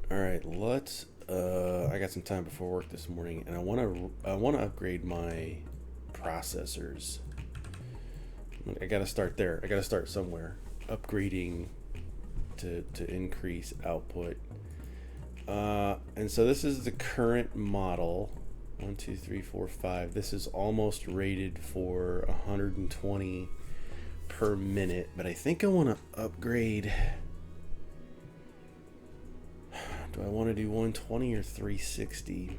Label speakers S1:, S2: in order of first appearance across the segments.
S1: All right, let's. I got some time before work this morning, and I want to upgrade my processors. I got to start there. I got to start somewhere. Upgrading to increase output. And so this is the current model. 1, 2, 3, 4, 5. This is almost rated for 120 per minute, but I think I want to upgrade. Do I want to do 120 or 360?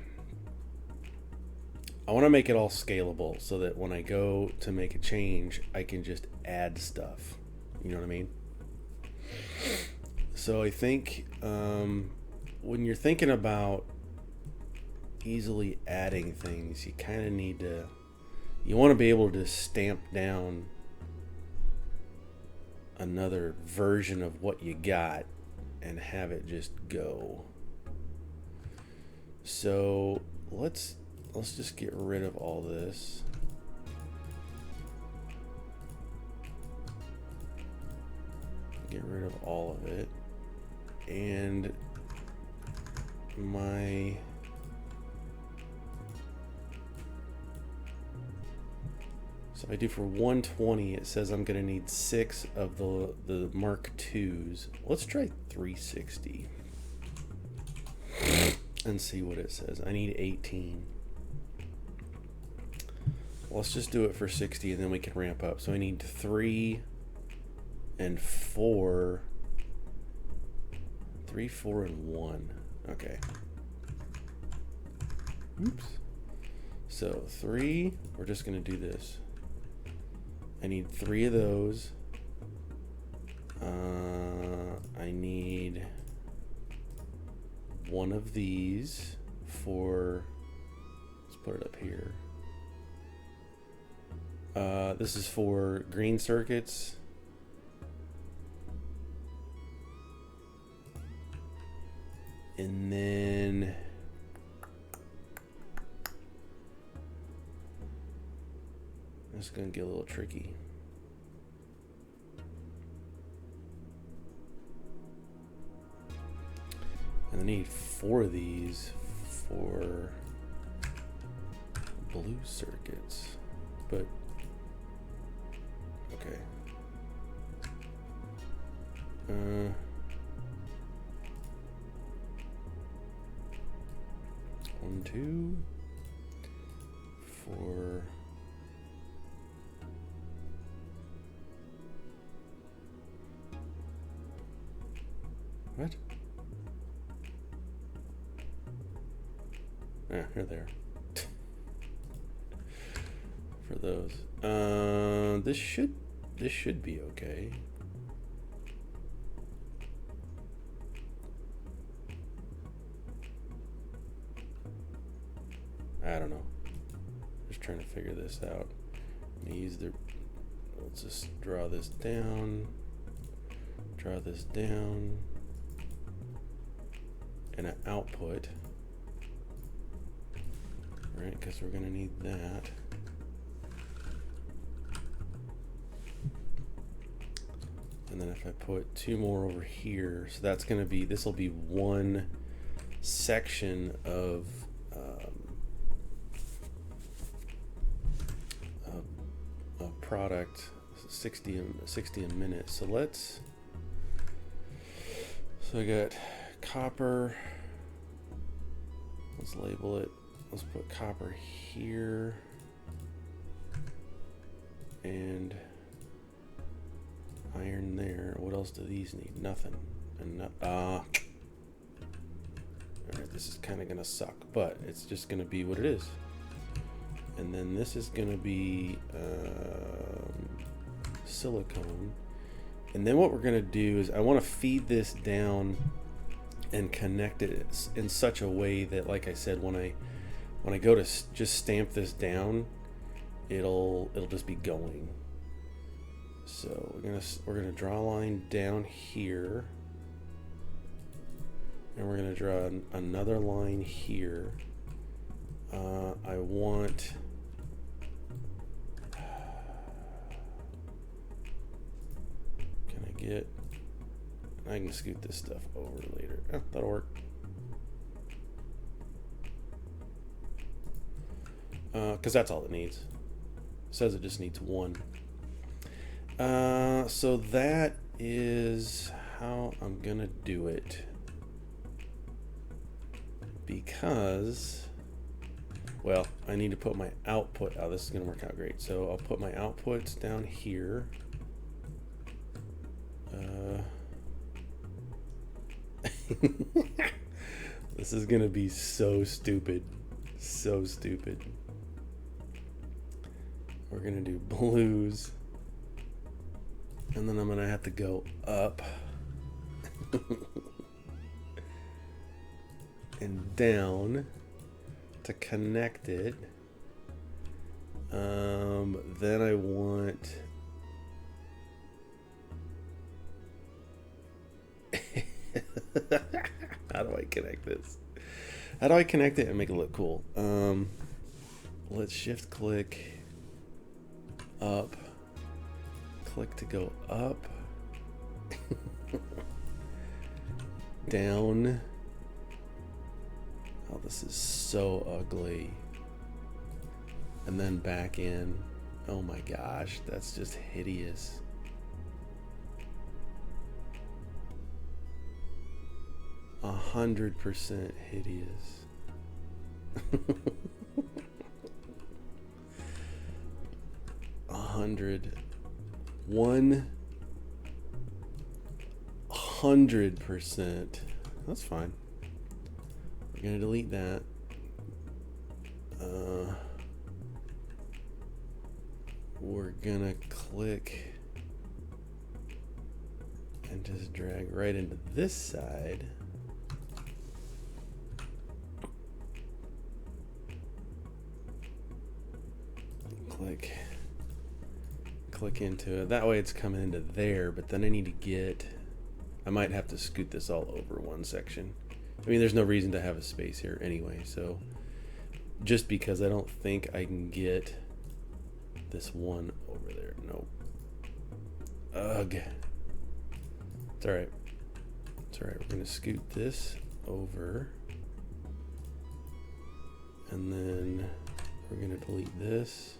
S1: I want to make it all scalable so that when I go to make a change, I can just add stuff. You know what I mean? So I think when you're thinking about easily adding things, you kind of need to, you want to be able to stamp down another version of what you got and have it just go. So let's just get rid of all this. Get rid of all of it. And so if I do for 120, it says I'm going to need 6 of the Mark IIs. Let's try 360 and see what it says. I need 18. Let's just do it for 60 and then we can ramp up. So I need 3 and 4. 3, 4, and 1. Okay. Oops. So 3, we're just going to do this. I need 3 of those. I need 1 of these for, let's put it up here. This is for green circuits. And then it's going to get a little tricky. And I need 4 of these for blue circuits. But okay. 1, 2, 4. What? Ah, here they are. For those. This should be okay. I don't know. Just trying to figure this out. Let's just draw this down. Draw this down. And an output. Right, because we're going to need that. And then if I put 2 more over here, so that's going to be, this will be one section of product, 60 a minute. So I got copper. Let's label it. Let's put copper here. And iron there. What else do these need? Nothing. And alright, this is kind of gonna suck, but it's just gonna be what it is. And then this is gonna be silicone. And then what we're gonna do is I want to feed this down and connect it in such a way that, like I said, when I go to just stamp this down, it'll just be going. So we're gonna draw a line down here, and we're gonna draw another line here. I want. I can scoot this stuff over later. Oh, that'll work. because that's all it needs. It says it just needs one. So that is how I'm gonna do it, because, well, I need to put my output. Oh, this is gonna work out great. So I'll put my outputs down here. This is gonna be so stupid. So stupid. We're gonna do blues. And then I'm gonna have to go up and down to connect it. Then I want how do I connect this? How do I connect it and make it look cool? Let's shift click up. Click to go up. Down. Oh, this is so ugly. And then back in. Oh my gosh, that's just hideous. A 100% hideous. 100%. That's fine. We're gonna delete that. We're gonna click and just drag right into this side. Click into it. That way it's coming into there, but then I need to get, I might have to scoot this all over one section. I mean, there's no reason to have a space here anyway, so just because I don't think I can get this one over there. Nope. Ugh. It's alright. It's alright. We're going to scoot this over. And then we're going to delete this.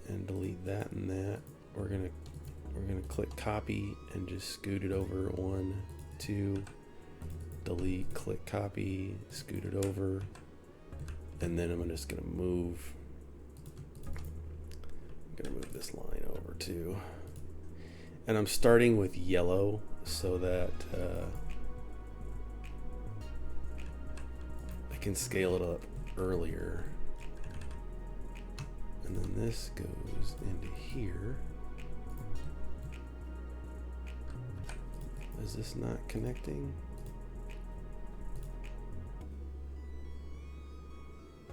S1: And delete that and that. We're gonna click copy and just scoot it over. 1, 2, delete, click copy, scoot it over, and then I'm just gonna move. I'm gonna move this line over too. And I'm starting with yellow so that I can scale it up earlier. And then this goes into here. Is this not connecting?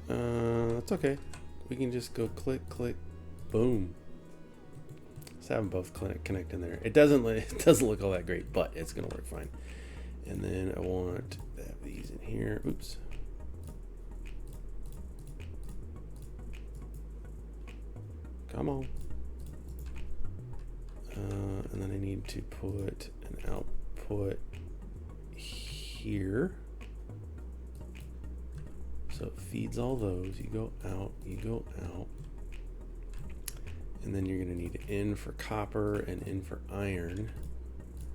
S1: That's okay. We can just go click, click, boom. Let's have them both connect in there. It doesn't look all that great, but it's gonna work fine. And then I want to have these in here. Oops. Come on. And then I need to put an output here. So it feeds all those. You go out, you go out. And then you're gonna need in for copper and in for iron.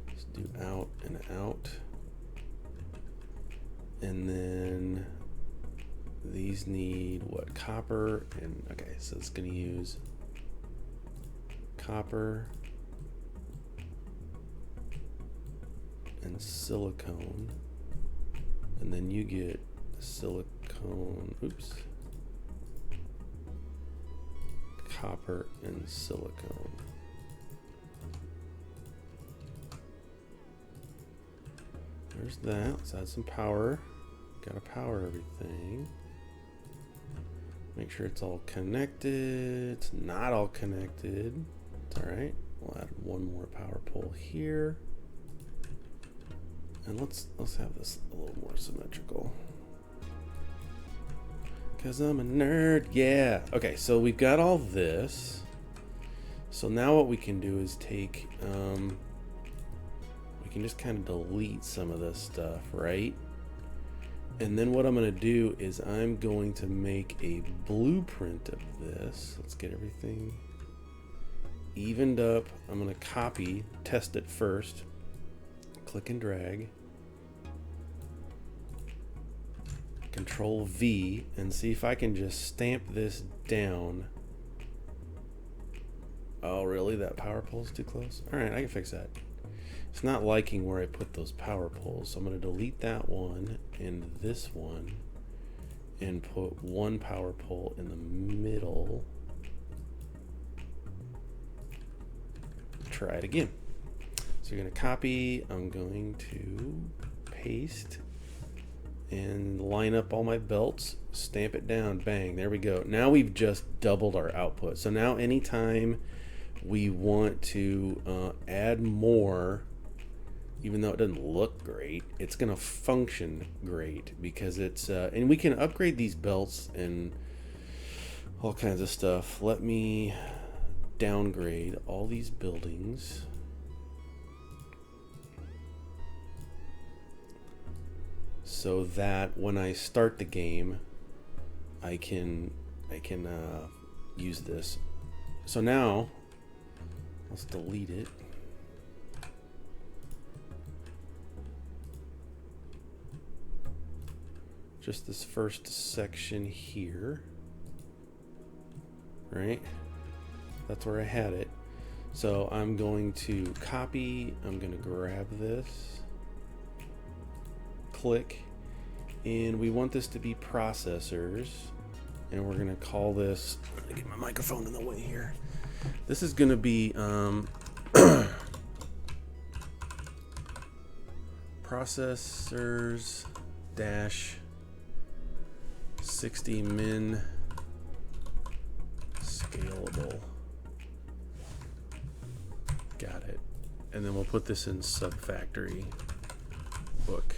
S1: Let's do out and out. And then these need what? Copper and, okay, so it's gonna use copper and silicone, and then you get silicone, oops, copper and silicone. There's that. Let's add some power. Gotta power everything. Make sure it's all connected. It's not all connected. It's all right. We'll add one more power pole here. And let's have this a little more symmetrical. Cause I'm a nerd, yeah. Okay, so we've got all this. So now what we can do is take, we can just kind of delete some of this stuff, right? And then what I'm going to do is I'm going to make a blueprint of this. Let's get everything evened up. I'm going to copy, test it first. Click and drag. Control V and see if I can just stamp this down. Oh, really? That power pole's too close? All right, I can fix that. It's not liking where I put those power poles, so I'm going to delete that one and this one and put one power pole in the middle. Try it again. So you're going to copy, I'm going to paste and line up all my belts, stamp it down, bang, there we go. Now we've just doubled our output. So now anytime we want to add more, even though it doesn't look great, it's going to function great because it's, and we can upgrade these belts and all kinds of stuff. Let me downgrade all these buildings. So that when I start the game, I can use this. So now, let's delete it. Just this first section here, right? That's where I had it. So I'm going to copy, I'm going to grab this, click, and we want this to be processors, and we're going to call this, I'm going to get my microphone in the way here. This is going to be processors dash 60 min scalable. Got it. And then we'll put this in Subfactory book.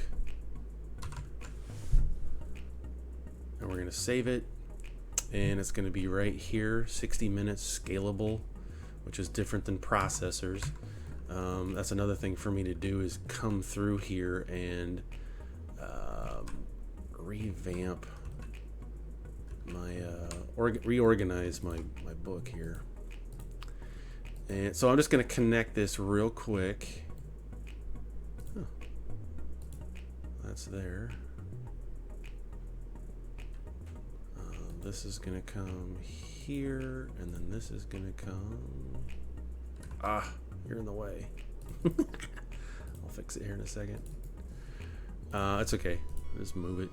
S1: And we're going to save it. And it's going to be right here, 60 minutes scalable, which is different than processors. That's another thing for me to do is come through here and revamp my reorganize my book here. And so I'm just going to connect this real quick. Huh. That's there. This is going to come here, and then this is going to come. Ah, you're in the way. I'll fix it here in a second. It's okay. Just move it.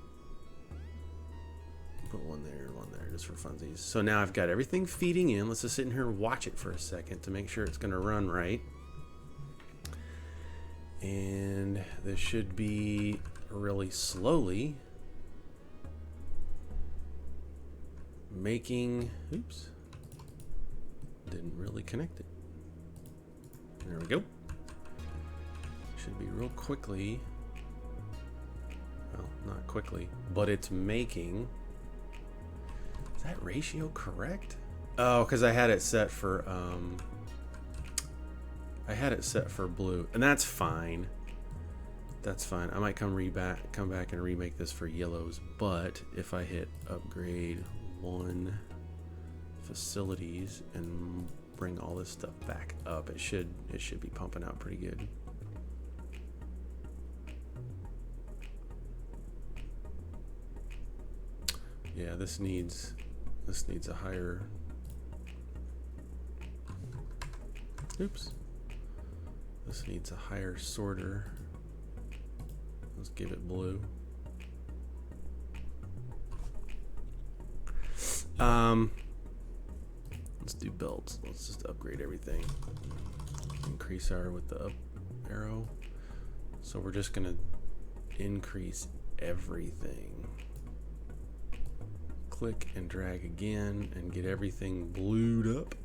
S1: Put one there, just for funsies. So now I've got everything feeding in. Let's just sit in here and watch it for a second to make sure it's going to run right. And this should be really slowly making, oops, didn't really connect it. There we go. Should be real quickly, well, not quickly, but it's making. Is that ratio correct? Oh, because I had it set for blue, and that's fine. That's fine. I might come back and remake this for yellows, but if I hit upgrade 1 facilities and bring all this stuff back up, it should be pumping out pretty good. Yeah, this needs a higher, oops, this needs a higher sorter. Let's give it blue. Let's do belts. Let's just upgrade everything. Increase our with the up arrow. So we're just gonna increase everything. Click and drag again and get everything blued up.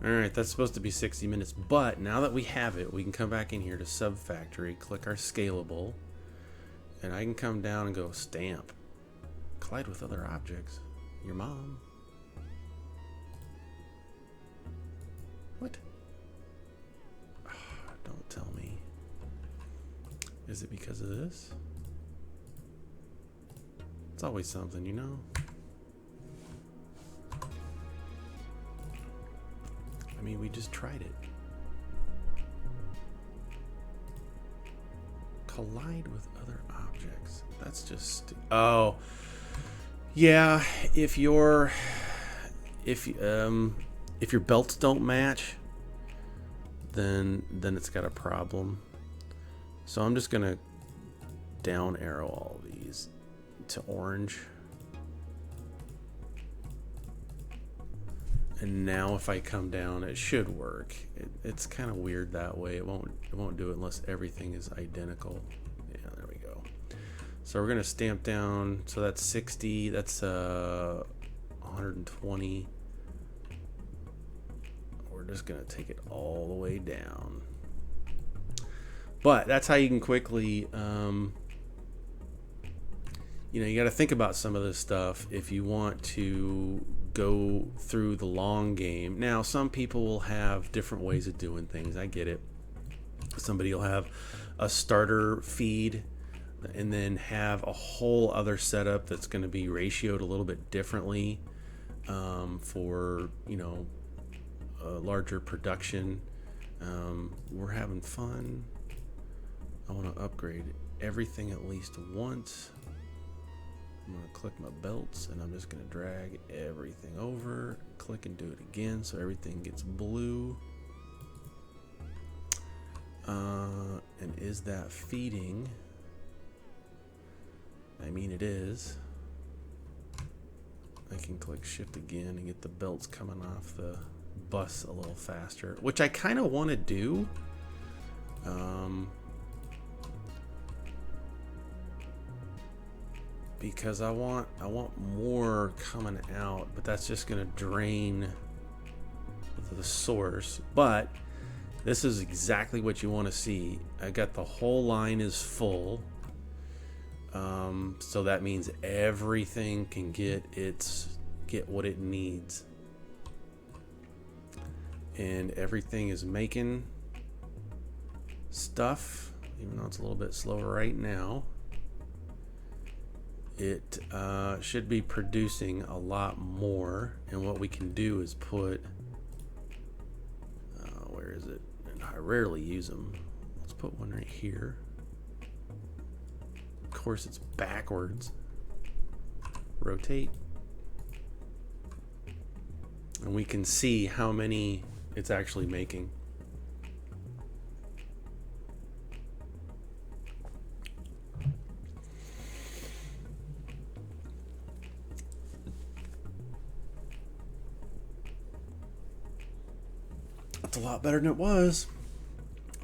S1: Alright, that's supposed to be 60 minutes, but now that we have it, we can come back in here to Subfactory, click our scalable, and I can come down and go stamp. Collide with other objects. Your mom. tell me. Is it because of this? It's always something, you know? I mean, we just tried it. Collide with other objects. That's just... Oh. Yeah, if your belts don't match, then it's got a problem. So I'm just gonna down arrow all these to orange. And now if I come down, it should work. It's kind of weird that way. It won't do it unless everything is identical. Yeah, there we go. So we're gonna stamp down. So that's 60. That's 120. We're just gonna take it all the way down. But that's how you can quickly, you got to think about some of this stuff if you want to go through the long game. Now, some people will have different ways of doing things. I get it. Somebody will have a starter feed and then have a whole other setup that's going to be ratioed a little bit differently for, a larger production. We're having fun. I want to upgrade everything at least once. I'm going to click my belts and I'm just going to drag everything over, click and do it again so everything gets blue. And is that feeding? I mean, it is. I can click shift again and get the belts coming off the bus a little faster, which I kind of want to do. Because I want more coming out, but that's just going to drain the source. But this is exactly what you want to see. I got the whole line is full, so that means everything can get what it needs, and everything is making stuff, even though it's a little bit slower right now. It should be producing a lot more, and what we can do is put where is it? And I rarely use them. Let's put one right here. Of course, it's backwards. Rotate, and we can see how many it's actually making. A lot better than it was.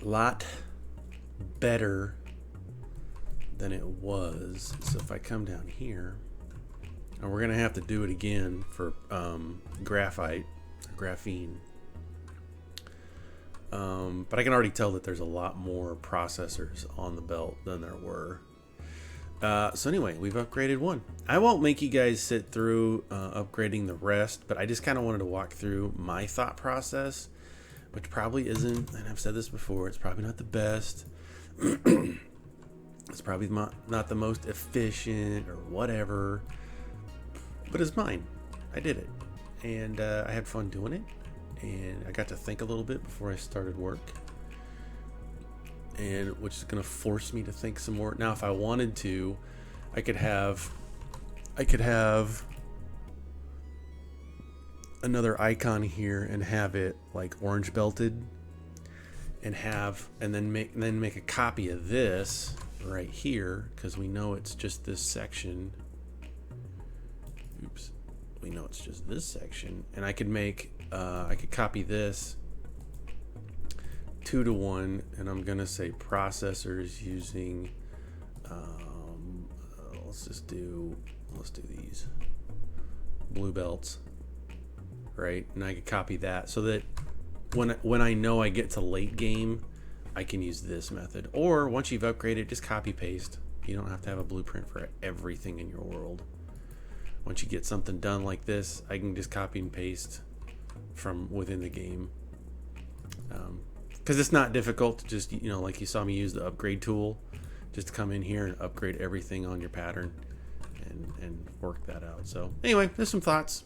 S1: A lot better than it was. So if I come down here, and we're gonna have to do it again for graphene, but I can already tell that there's a lot more processors on the belt than there were. So anyway, we've upgraded one. I won't make you guys sit through upgrading the rest, but I just kind of wanted to walk through my thought process, which probably isn't, and I've said this before, it's probably not the best. It's probably not the most efficient or whatever, but it's mine. I did it, and I had fun doing it, and I got to think a little bit before I started work, and which is going to force me to think some more. Now, if I wanted to, I could have another icon here and have it like orange belted, and then make a copy of this right here, because we know it's just this section. Oops, we know it's just this section, and I could copy this 2-to-1, and I'm gonna say processors using let's do these blue belts. Right, and I could copy that so that when I know I get to late game, I can use this method. Or once you've upgraded, just copy paste. You don't have to have a blueprint for everything in your world. Once you get something done like this, I can just copy and paste from within the game. because it's not difficult to just, like you saw me use the upgrade tool, just to come in here and upgrade everything on your pattern and work that out. So anyway, there's some thoughts.